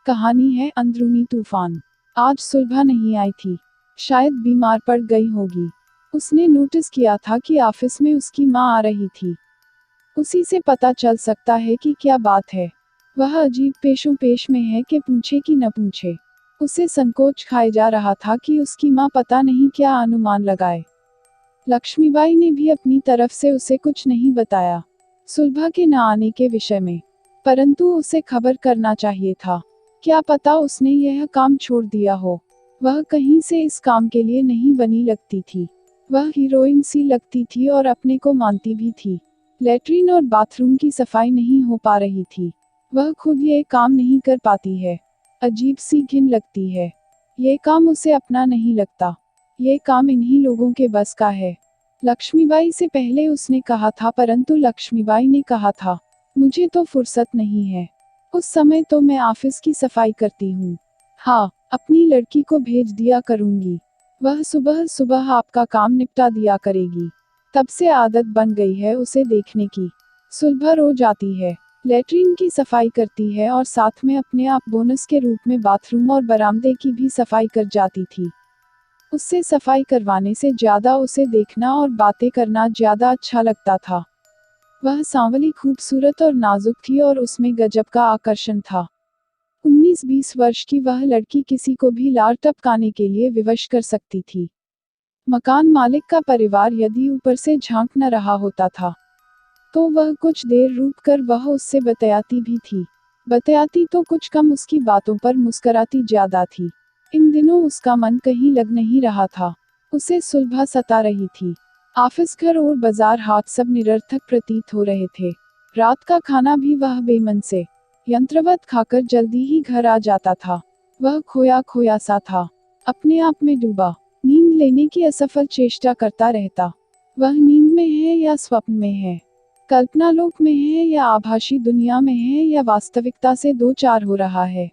कहानी है अंदरूनी तूफान। आज सुलभा नहीं आई थी। शायद बीमार पड़ गई होगी। उसने नोटिस किया था कि ऑफिस में उसकी माँ आ रही थी। उसी से पता चल सकता है कि क्या बात है। वह अजीब पेशों पेश में है कि पूछे कि न पूछे। उसे संकोच खाए जा रहा था कि उसकी माँ पता नहीं क्या अनुमान लगाए। लक्ष्मीबाई ने भी अपनी तरफ से उसे कुछ नहीं बताया सुलभा के न आने के विषय में, परंतु उसे खबर करना चाहिए था। क्या पता उसने यह काम छोड़ दिया हो। वह कहीं से इस काम के लिए नहीं बनी लगती थी। वह हीरोइन सी लगती थी और अपने को मानती भी थी। लैट्रीन और बाथरूम की सफाई नहीं हो पा रही थी। वह खुद ये काम नहीं कर पाती है। अजीब सी घिन लगती है। ये काम उसे अपना नहीं लगता। ये काम इन्हीं लोगों के बस का है। लक्ष्मीबाई से पहले उसने कहा था, परंतु लक्ष्मीबाई ने कहा था, मुझे तो फुर्सत नहीं है। उस समय तो मैं ऑफिस की सफाई करती हूँ। हाँ, अपनी लड़की को भेज दिया करूँगी। वह सुबह सुबह आपका काम निपटा दिया करेगी। तब से आदत बन गई है उसे देखने की। सुलभा रोज आती है, लैट्रीन की सफाई करती है और साथ में अपने आप बोनस के रूप में बाथरूम और बरामदे की भी सफाई कर जाती थी। उससे सफाई करवाने से ज्यादा उसे देखना और बातें करना ज्यादा अच्छा लगता था। वह सांवली खूबसूरत और नाजुक थी और उसमें गजब का आकर्षण था। 19-20 वर्ष की वह लड़की किसी को भी लार टपकाने के लिए विवश कर सकती थी। मकान मालिक का परिवार यदि ऊपर से झांक न रहा होता था तो वह कुछ देर रुक कर वह उससे बतियाती भी थी। बतियाती तो कुछ कम, उसकी बातों पर मुस्कराती ज्यादा थी। इन दिनों उसका मन कहीं लग नहीं रहा था। उसे सुलभा सता रही थी। ऑफिस, घर और बाजार हाट सब निरर्थक प्रतीत हो रहे थे। रात का खाना भी वह बेमन से यंत्रवत खाकर जल्दी ही घर आ जाता था। वह खोया खोया सा था, अपने आप में डूबा। नींद लेने की असफल चेष्टा करता रहता। वह नींद में है या स्वप्न में है, कल्पना लोक में है या आभासी दुनिया में है, या वास्तविकता से दो चार हो रहा है,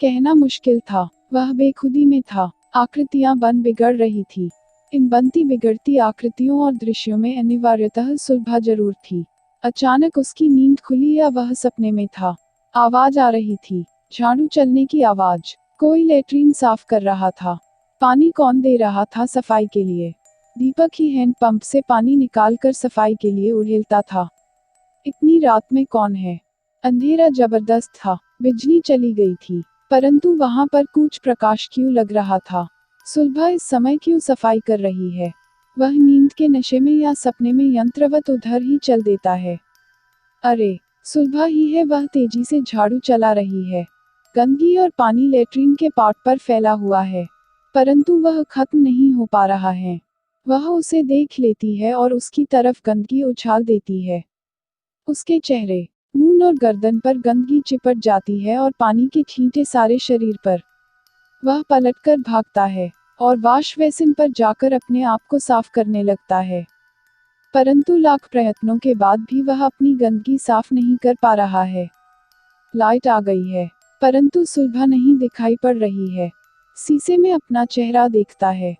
कहना मुश्किल था। वह बेखुदी में था। आकृतियां बन बिगड़ रही थी। इन बनती बिगड़ती आकृतियों और दृश्यों में अनिवार्यतः सुलभा जरूर थी। अचानक उसकी नींद खुली या वह सपने में था। आवाज आ रही थी, झाड़ू चलने की आवाज। कोई लैट्रीन साफ कर रहा था। पानी कौन दे रहा था सफाई के लिए? दीपक ही हैंड पंप से पानी निकालकर सफाई के लिए उड़ेलता था। इतनी रात में कौन है? अंधेरा जबरदस्त था। बिजली चली गई थी, परंतु वहां पर कुछ प्रकाश क्यों लग रहा था? सुलभा इस समय क्यों सफाई कर रही है? वह नींद के नशे में या सपने में यंत्रवत उधर ही चल देता है। अरे, सुलभा ही है। वह तेजी से झाड़ू चला रही है। गंदगी और पानी लैट्रीन के पार्ट पर फैला हुआ है, परंतु वह खत्म नहीं हो पा रहा है। वह उसे देख लेती है और उसकी तरफ गंदगी उछाल देती है। उसके चेहरे, मुंह और गर्दन पर गंदगी चिपट जाती है और पानी के छींटे सारे शरीर पर। वह पलटकर भागता है और वॉश बेसिन पर जाकर अपने आप को साफ करने लगता है, परंतु लाख प्रयत्नों के बाद भी वह अपनी गंदगी साफ नहीं कर पा रहा है। लाइट आ गई है, परंतु सुलभा नहीं दिखाई पड़ रही है। शीशे में अपना चेहरा देखता है।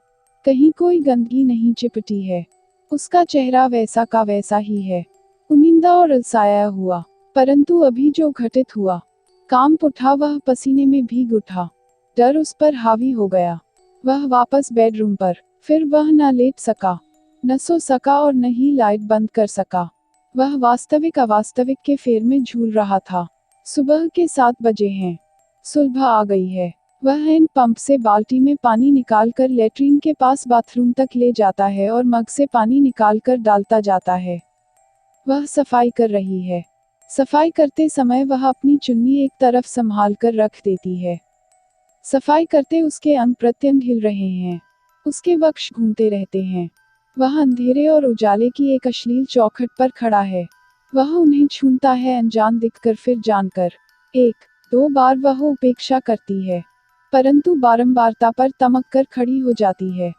कहीं कोई गंदगी नहीं चिपटी है। उसका चेहरा वैसा का वैसा ही है, उनिंदा और अलसाया हुआ। परंतु अभी जो घटित हुआ, कांप उठा, वह पसीने में भीग उठा। डर उस पर हावी हो गया। वह वापस बेडरूम पर। फिर वह न लेट सका, न सो सका और न ही लाइट बंद कर सका। वह वास्तविक अवास्तविक के फेर में झूल रहा था। सुबह के 7 बजे हैं। सुलभा आ गई है। वह हैंड पंप से बाल्टी में पानी निकालकर लैट्रीन के पास बाथरूम तक ले जाता है और मग से पानी निकालकर डालता जाता है। वह सफाई कर रही है। सफाई करते समय वह अपनी चुन्नी एक तरफ संभाल कर रख देती है। सफाई करते उसके अंग प्रत्यंग हिल रहे हैं। उसके वक्ष घूमते रहते हैं। वह अंधेरे और उजाले की एक अश्लील चौखट पर खड़ा है। वह उन्हें छूता है, अनजान दिखकर फिर जानकर। 1-2 बार वह उपेक्षा करती है, परंतु बारंबारता पर तमक कर खड़ी हो जाती है।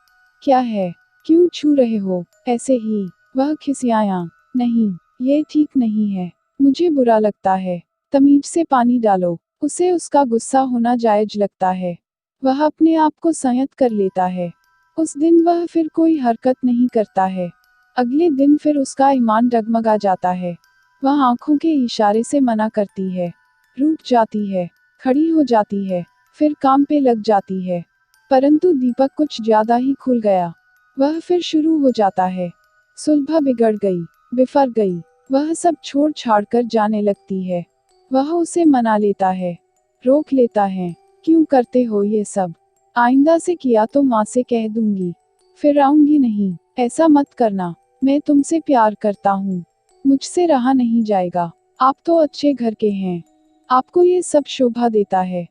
क्या है? क्यों छू रहे हो? ऐसे ही। वह खिसियाया, नहीं, ये ठीक नहीं है। मुझे बुरा लगता है। तमीज से पानी डालो। उसे उसका गुस्सा होना जायज लगता है। वह अपने आप को संयत कर लेता है। उस दिन वह फिर कोई हरकत नहीं करता है। अगले दिन फिर उसका ईमान डगमगा जाता है। वह आंखों के इशारे से मना करती है, रुक जाती है, खड़ी हो जाती है, फिर काम पे लग जाती है। परंतु दीपक कुछ ज्यादा ही खुल गया। वह फिर शुरू हो जाता है। सुलभा बिगड़ गई, बिफर गई। वह सब छोड़ छाड़ कर जाने लगती है। वह उसे मना लेता है, रोक लेता है। क्यों करते हो ये सब? आइंदा से किया तो माँ से कह दूंगी, फिर आऊंगी नहीं। ऐसा मत करना, मैं तुमसे प्यार करता हूँ, मुझसे रहा नहीं जाएगा। आप तो अच्छे घर के हैं, आपको ये सब शोभा देता है।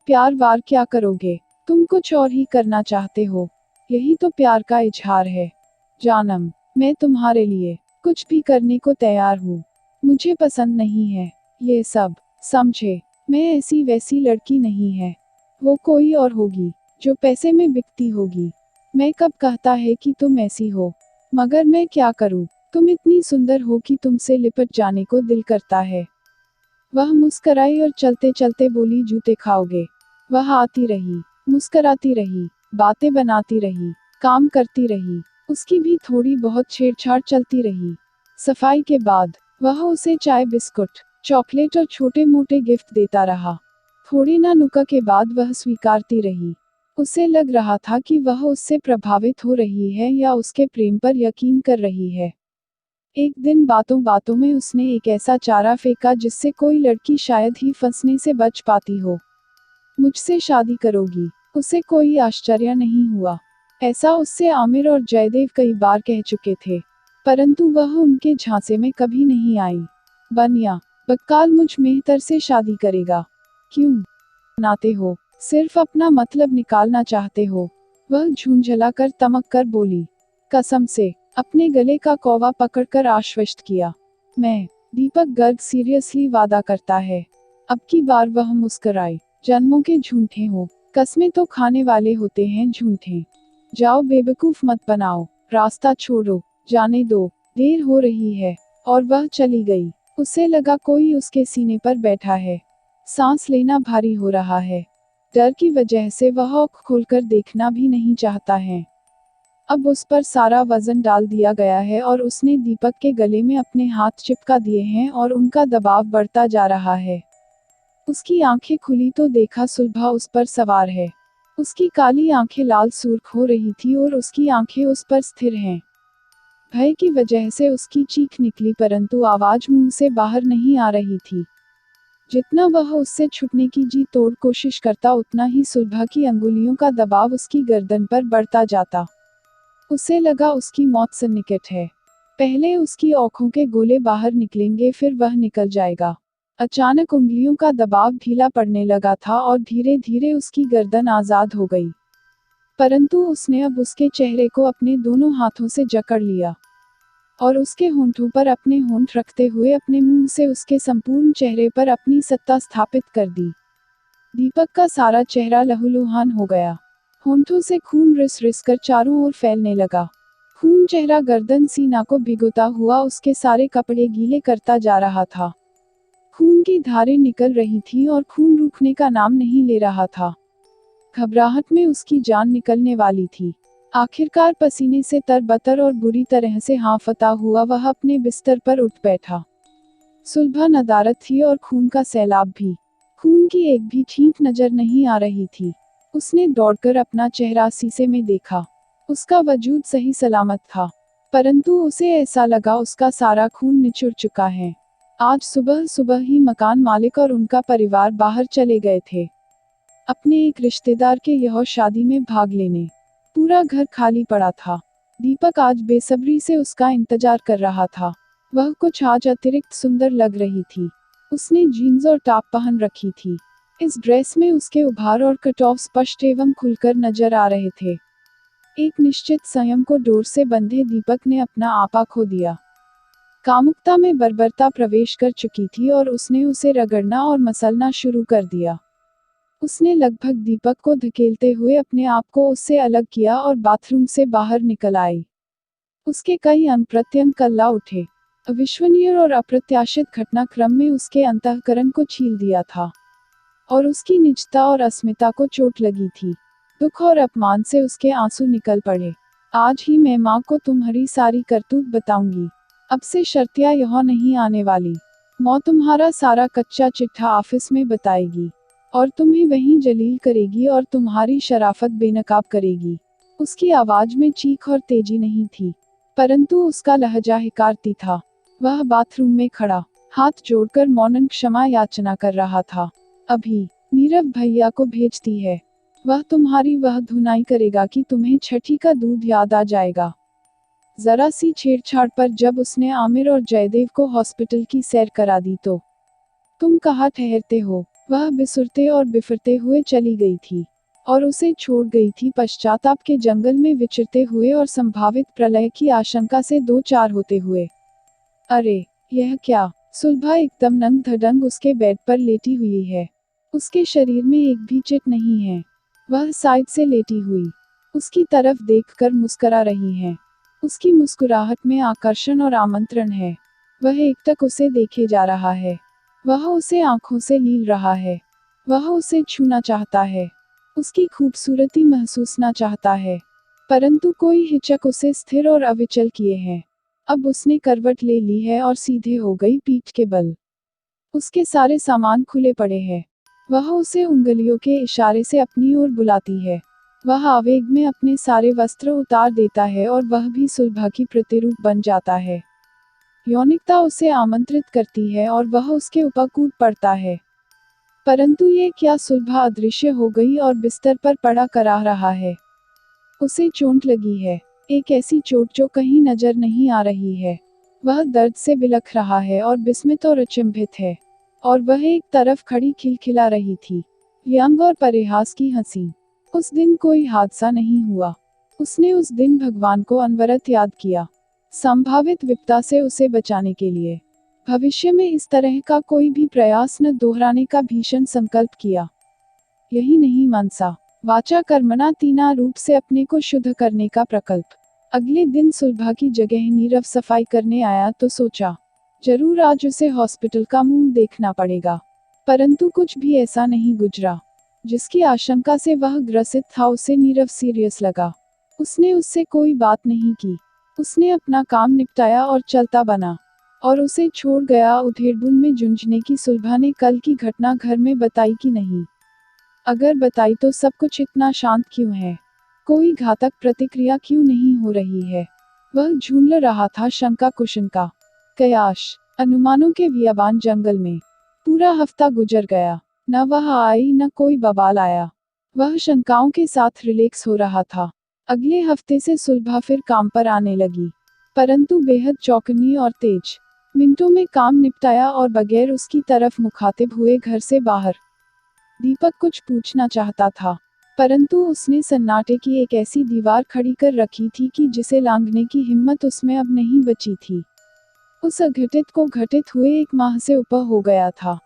प्यार वार क्या करोगे? तुम कुछ और ही करना चाहते हो। यही तो प्यार का इजहार है। जानम, मैं तुम्हारे लिए कुछ भी करने को तैयार हूँ। मुझे पसंद नहीं है ये सब, समझे? मैं ऐसी वैसी लड़की नहीं है। वो कोई और होगी, जो पैसे में बिकती होगी। मैं कब कहता है कि तुम ऐसी हो, मगर मैं क्या करूँ? तुम इतनी सुंदर हो कि तुमसे लिपट जाने को दिल करता है। वह मुस्कराई और चलते चलते बोली, जूते खाओगे? वह आती रही, मुस्कराती रही, बातें बनाती रही, काम करती रही। उसकी भी थोड़ी बहुत छेड़छाड़ चलती रही। सफाई के बाद वह उसे चाय, बिस्कुट, चॉकलेट और छोटे मोटे गिफ्ट देता रहा। थोड़ी ना नुका के बाद वह स्वीकारती रही। उसे लग रहा था कि वह उससे प्रभावित हो रही है या उसके प्रेम पर यकीन कर रही है। एक दिन बातों बातों में उसने एक ऐसा चारा फेंका जिससे कोई लड़की शायद ही फंसने से बच पाती हो। मुझसे शादी करोगी? उसे कोई आश्चर्य नहीं हुआ। ऐसा उससे आमिर और जयदेव कई बार कह चुके थे, परंतु वह उनके झांसे में कभी नहीं आई। बनिया, बक्काल मुझ मेहतर से शादी करेगा? क्यों नाते हो? सिर्फ अपना मतलब निकालना चाहते हो? वह झुंझला कर तमक कर बोली। कसम से अपने गले का कौवा पकड़कर आश्वस्त किया। मैं, दीपक गर्ग सीरियसली वादा करता है। अब की बार वह मुस्कुराई। जन्मों के झूठे हो, कस्में तो खाने वाले होते हैं झूठे। जाओ, बेवकूफ मत बनाओ, रास्ता छोड़ो, जाने दो, देर हो रही है। और वह चली गई। उसे लगा कोई उसके सीने पर बैठा है। सांस लेना भारी हो रहा है। डर की वजह से वह आँख खोलकर देखना भी नहीं चाहता है। अब उस पर सारा वजन डाल दिया गया है और उसने दीपक के गले में अपने हाथ चिपका दिए हैं और उनका दबाव बढ़ता जा रहा है। उसकी आंखें खुली तो देखा सुलभा उस पर सवार है। उसकी काली आंखें लाल सुर्ख हो रही थी और उसकी आंखें उस पर स्थिर हैं। भय की वजह से उसकी चीख निकली, परंतु आवाज मुंह से बाहर नहीं आ रही थी। जितना वह उससे छुटने की जी तोड़ कोशिश करता, उतना ही सुलभा की अंगुलियों का दबाव उसकी गर्दन पर बढ़ता जाता। उसे लगा उसकी मौत सन्निकट है। पहले उसकी आंखों के गोले बाहर निकलेंगे, फिर वह निकल जाएगा। अचानक उंगलियों का दबाव ढीला पड़ने लगा था और धीरे धीरे उसकी गर्दन आजाद हो गई। परंतु उसने अब उसके चेहरे को अपने दोनों हाथों से जकड़ लिया और उसके होंठों पर अपने होंठ रखते हुए अपने मुंह से उसके संपूर्ण चेहरे पर अपनी सत्ता स्थापित कर दी। दीपक का सारा चेहरा लहूलुहान हो गया। होंठों से खून रिस रिस कर चारों ओर फैलने लगा। खून चेहरा, गर्दन, सीना को भिगोता हुआ उसके सारे कपड़े गीले करता जा रहा था। खून की धारें निकल रही थी और खून रुकने का नाम नहीं ले रहा था। घबराहट में उसकी जान निकलने वाली थी। आखिरकार पसीने से तरबतर और बुरी तरह से हांफता हुआ वह अपने बिस्तर पर उठ बैठा। सुलभा नदारद थी और खून का सैलाब भी। खून की एक भी छींट नजर नहीं आ रही थी। उसने दौड़कर अपना चेहरा शीशे में देखा। उसका वजूद सही सलामत था, परंतु उसे ऐसा लगा उसका सारा खून निचुड़ चुका है। आज सुबह सुबह ही मकान मालिक और उनका परिवार बाहर चले गए थे अपने एक रिश्तेदार के यहाँ शादी में भाग लेने। पूरा घर खाली पड़ा था। दीपक आज बेसब्री से उसका इंतजार कर रहा था। वह कुछ आज अतिरिक्त सुंदर लग रही थी। उसने जीन्स और टॉप पहन रखी थी। इस ड्रेस में उसके उभार और कटऑफ स्पष्ट एवं खुलकर नजर आ रहे थे। एक निश्चित संयम को डोर से बंधे दीपक ने अपना आपा खो दिया। कामुकता में बर्बरता प्रवेश कर चुकी थी और उसने उसे रगड़ना और मसलना शुरू कर दिया। उसने लगभग दीपक को धकेलते हुए अपने आप को उससे अलग किया और बाथरूम से बाहर निकल आई। उसके कई अंग प्रत्यंग कल्ला उठे। अविश्वसनीय और अप्रत्याशित घटनाक्रम में उसके अंतःकरण को छील दिया था और उसकी निजता और अस्मिता को चोट लगी थी। दुख और अपमान से उसके आंसू निकल पड़े। आज ही मैं माँ को तुम्हारी सारी करतूत बताऊंगी। अब से शर्तिया यहाँ नहीं आने वाली। माँ तुम्हारा सारा कच्चा चिट्ठा ऑफिस में बताएगी। और तुम्हें वहीं जलील करेगी और तुम्हारी शराफत बेनकाब करेगी। उसकी आवाज में चीख और तेजी नहीं थी, परंतु उसका लहजा हिकारती था। वह बाथरूम में खड़ा, हाथ जोड़कर मौनन क्षमा याचना कर रहा था। अभी नीरव भैया को भेजती है, वह तुम्हारी वह धुनाई करेगा कि तुम्हें छठी का दूध याद आ जाएगा। जरा सी छेड़छाड़ पर जब उसने आमिर और जयदेव को हॉस्पिटल की सैर करा दी तो तुम कहाँ ठहरते हो? वह बिसुरते और बिफरते हुए चली गई थी और उसे छोड़ गई थी पश्चाताप के जंगल में विचरते हुए और संभावित प्रलय की आशंका से दो चार होते हुए। अरे यह क्या? सुलभा एकदम नंग धड़ंग उसके बेड पर लेटी हुई है। उसके शरीर में एक भी चिट नहीं है। वह साइड से लेटी हुई उसकी तरफ देखकर मुस्कुरा रही है। उसकी मुस्कुराहट में आकर्षण और आमंत्रण है। वह एकटक उसे देखे जा रहा है। वह उसे आंखों से लील रहा है। वह उसे छूना चाहता है, उसकी खूबसूरती महसूसना चाहता है, परंतु कोई हिचक उसे स्थिर और अविचल किए है। अब उसने करवट ले ली है और सीधे हो गई पीठ के बल। उसके सारे सामान खुले पड़े हैं। वह उसे उंगलियों के इशारे से अपनी ओर बुलाती है। वह आवेग में अपने सारे वस्त्र उतार देता है और वह भी सुलभा की प्रतिरूप बन जाता है। यौनिकता उसे आमंत्रित करती है और वह उसके ऊपर कूद पड़ता है। परंतु ये क्या? सुलभा अदृश्य हो गई और बिस्तर पर पड़ा कराह रहा है। उसे चोट लगी है, एक ऐसी चोट जो कहीं नजर नहीं आ रही है। वह दर्द से बिलख रहा है और विस्मित और अचंभित है, और वह एक तरफ खड़ी खिलखिला रही थी, व्यंग और परिहास की हंसी। उस दिन कोई हादसा नहीं हुआ। उसने उस दिन भगवान को अनवरत याद किया, संभावित विपदा से उसे बचाने के लिए। भविष्य में इस तरह का कोई भी प्रयास न दोहराने का भीषण संकल्प किया। यही नहीं मनसा वाचा कर्मणा तीना रूप से अपने को शुद्ध करने का प्रकल्प। अगले दिन सुलभा की जगह नीरव सफाई करने आया तो सोचा, जरूर आज उसे हॉस्पिटल का मुंह देखना पड़ेगा। परंतु कुछ भी ऐसा नहीं गुजरा जिसकी आशंका से वह ग्रसित था। उसे नीरव सीरियस लगा। उसने उससे कोई बात नहीं की। उसने अपना काम निपटाया और चलता बना, और उसे छोड़ गया उधेड़बुन में जूझने की। सुलभा ने कल की घटना घर में बताई कि नहीं? अगर बताई तो सब कुछ इतना शांत क्यों है? कोई घातक प्रतिक्रिया क्यों नहीं हो रही है? वह झूल रहा था शंका कुशंका, कयास, अनुमानों के बियाबान जंगल में। पूरा हफ्ता गुजर गया, न वह आई न कोई बवाल आया। वह शंकाओं के साथ रिलैक्स हो रहा था। अगले हफ्ते से सुलभा फिर काम पर आने लगी, परंतु बेहद चौकन्नी और तेज। मिनटों में काम निपटाया और बगैर उसकी तरफ मुखातिब हुए घर से बाहर। दीपक कुछ पूछना चाहता था, परंतु उसने सन्नाटे की एक ऐसी दीवार खड़ी कर रखी थी कि जिसे लांघने की हिम्मत उसमें अब नहीं बची थी। उस अघटित को घटित हुए 1 माह से ऊपर हो गया था।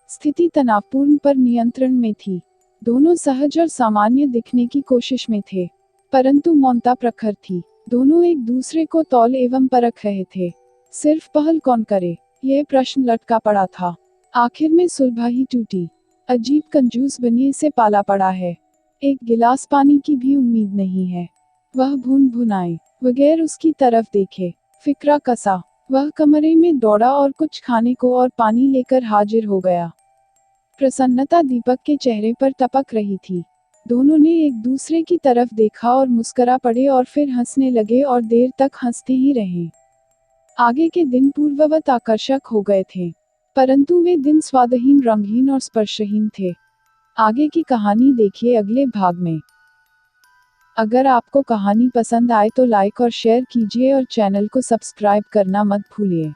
स्थिति तनावपूर्ण पर नियंत्रण में थी। दोनों सहज और सामान्य दिखने की कोशिश में थे, परंतु मौनता प्रखर थी। दोनों एक दूसरे को तौल एवं परख रहे थे। सिर्फ पहल कौन करे, यह प्रश्न लटका पड़ा था। आखिर में सुलभा ही टूटी। अजीब कंजूस बनिए से पाला पड़ा है। एक गिलास पानी की भी उम्मीद नहीं है। वह भून भुनाए बगैर उसकी तरफ देखे फिक्रा कसा। वह कमरे में दौड़ा और कुछ खाने को और पानी लेकर हाजिर हो गया। प्रसन्नता दीपक के चेहरे पर टपक रही थी। दोनों ने एक दूसरे की तरफ देखा और मुस्कुरा पड़े और फिर हंसने लगे और देर तक हंसते ही रहे। आगे के दिन पूर्ववत आकर्षक हो गए थे, परंतु वे दिन स्वादहीन, रंगहीन और स्पर्शहीन थे। आगे की कहानी देखिए अगले भाग में। अगर आपको कहानी पसंद आए तो लाइक और शेयर कीजिए और चैनल को सब्सक्राइब करना मत भूलिए।